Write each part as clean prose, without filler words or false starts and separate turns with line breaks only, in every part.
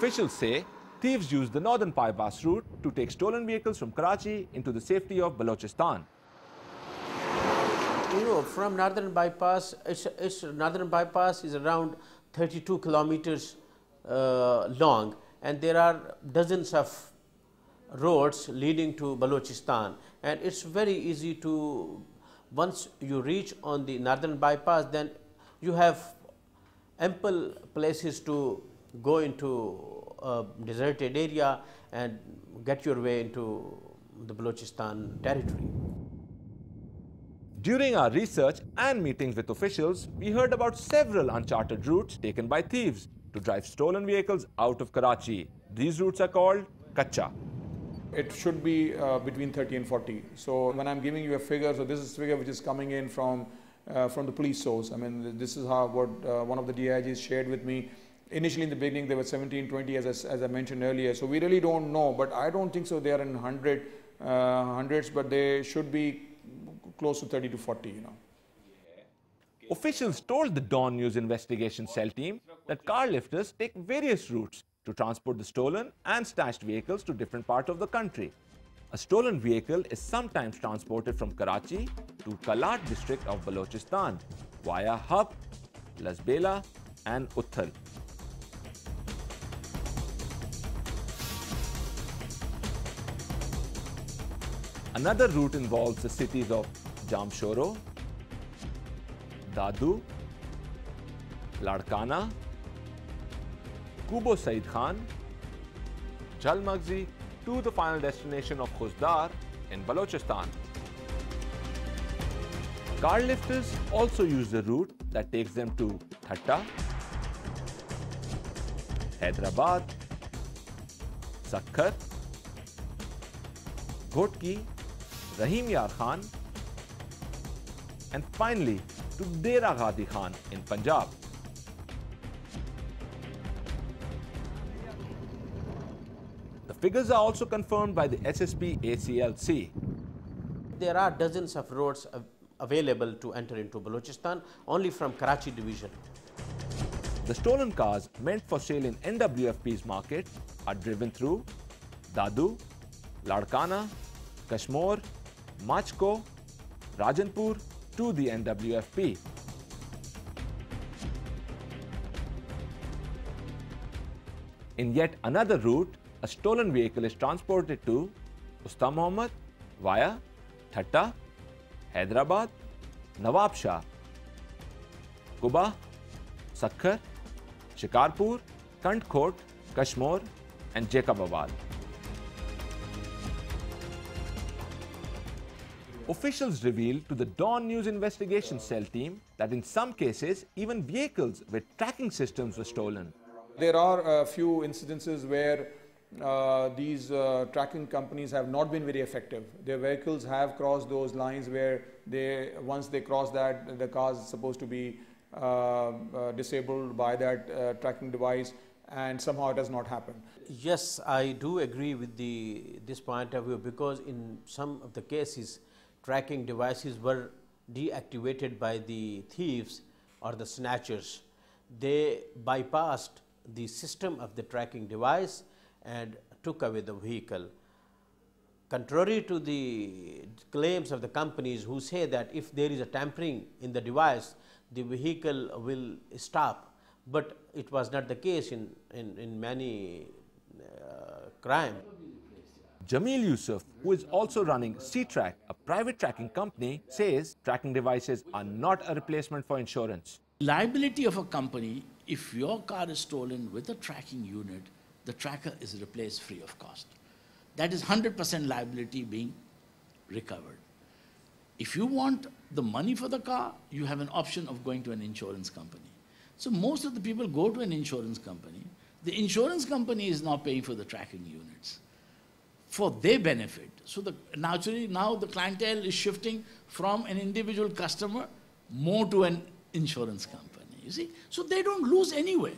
Officials say thieves use the northern bypass route to take stolen vehicles from Karachi into the safety of Balochistan.
You know, from northern bypass, northern bypass is around 32 kilometers long, and there are dozens of roads leading to Balochistan, and it's very easy to, once you reach on the northern bypass, then you have ample places to go into a deserted area and get your way into the Balochistan territory.
During our research and meetings with officials, we heard about several uncharted routes taken by thieves to drive stolen vehicles out of Karachi. These routes are called Kacha.
It should be between 30 and 40. So when I'm giving you a figure, so this is a figure which is coming in from the police source. I mean, this is how what one of the DIGs shared with me. Initially in the beginning, there were 17, 20, as I mentioned earlier. So we really don't know, but I don't think so they are in hundreds, but they should be close to 30 to 40, you know.
Officials told the DawnNews Investigation Cell team that car lifters take various routes to transport the stolen and stashed vehicles to different parts of the country. A stolen vehicle is sometimes transported from Karachi to Kalat district of Balochistan via Hub, Lasbela and Uthal. Another route involves the cities of Jamshoro, Dadu, Ladkana, Kubo Said Khan, Jalmagzi to the final destination of Khuzdar in Balochistan. Car lifters also use the route that takes them to Thatta, Hyderabad, Sakkar, Ghotki, Rahim Yar Khan, and finally to Dera Ghadi Khan in Punjab. The figures are also confirmed by the SSP ACLC.
There are dozens of roads available to enter into Balochistan only from Karachi division.
The stolen cars meant for sale in NWFP's market are driven through Dadu, Ladkana, Kashmore, Machko, Rajanpur to the NWFP. In yet another route, a stolen vehicle is transported to Usta Muhammad via Thatta, Hyderabad, Nawab Shah, Kuba, Sakkar, Shikarpur, Kantkot, Kashmore and Jacobabad. Officials revealed to the DawnNews Investigation Cell team that in some cases, even vehicles with tracking systems were stolen.
There are a few incidences where these tracking companies have not been very effective. Their vehicles have crossed those lines where once they cross that, the car is supposed to be disabled by that tracking device, and somehow it has not happened.
Yes, I do agree with this point of view, because in some of the cases, tracking devices were deactivated by the thieves or the snatchers. They bypassed the system of the tracking device and took away the vehicle. Contrary to the claims of the companies who say that if there is a tampering in the device, the vehicle will stop, but it was not the case in many crimes.
Jamil Yusuf, who is also running C-Track, a private tracking company, says tracking devices are not a replacement for insurance.
Liability of a company, if your car is stolen with a tracking unit, the tracker is replaced free of cost. That is 100% liability being recovered. If you want the money for the car, you have an option of going to an insurance company. So most of the people go to an insurance company. The insurance company is now paying for the tracking units for their benefit. So naturally now the clientele is shifting from an individual customer more to an insurance company, you see. So they don't lose anyway.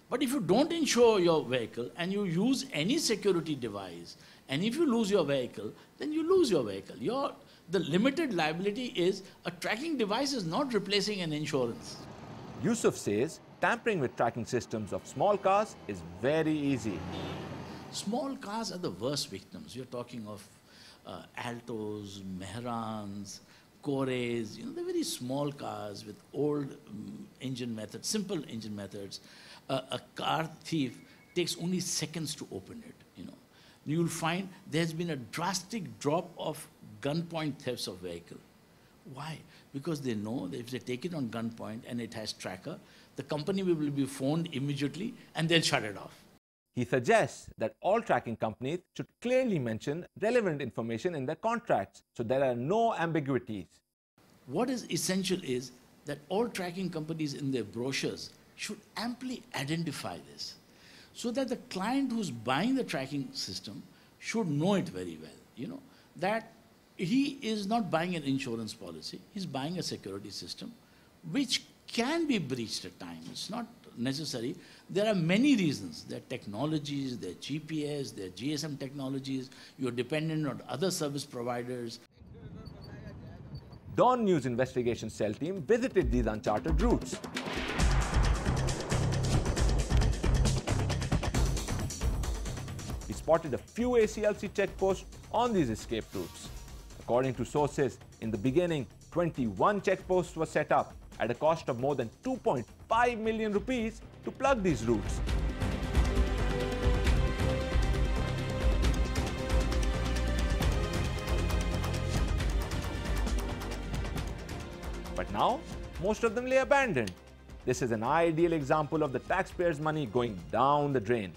But if you don't insure your vehicle and you use any security device, and if you lose your vehicle, then you lose your vehicle. The limited liability is a tracking device is not replacing an insurance.
Yusuf says tampering with tracking systems of small cars is very easy.
Small cars are the worst victims. You're talking of Altos, Mehrans, Cores, they're very small cars with old engine methods, simple engine methods. A car thief takes only seconds to open it, You'll find there's been a drastic drop of gunpoint thefts of vehicle. Why? Because they know that if they take it on gunpoint and it has tracker, the company will be phoned immediately and they'll shut it off.
He suggests that all tracking companies should clearly mention relevant information in their contracts so there are no ambiguities.
What is essential is that all tracking companies in their brochures should amply identify this so that the client who's buying the tracking system should know it very well, that he is not buying an insurance policy, he's buying a security system which can be breached at times. It's not necessary. There are many reasons. There are technologies, there are GPS, there are GSM technologies, you're dependent on other service providers.
DawnNews Investigation Cell team visited these uncharted routes. We spotted a few ACLC checkposts on these escape routes. According to sources, in the beginning, 21 checkposts were set up at a cost of more than 2.5 million rupees to plug these routes. But now, most of them lay abandoned. This is an ideal example of the taxpayers' money going down the drain.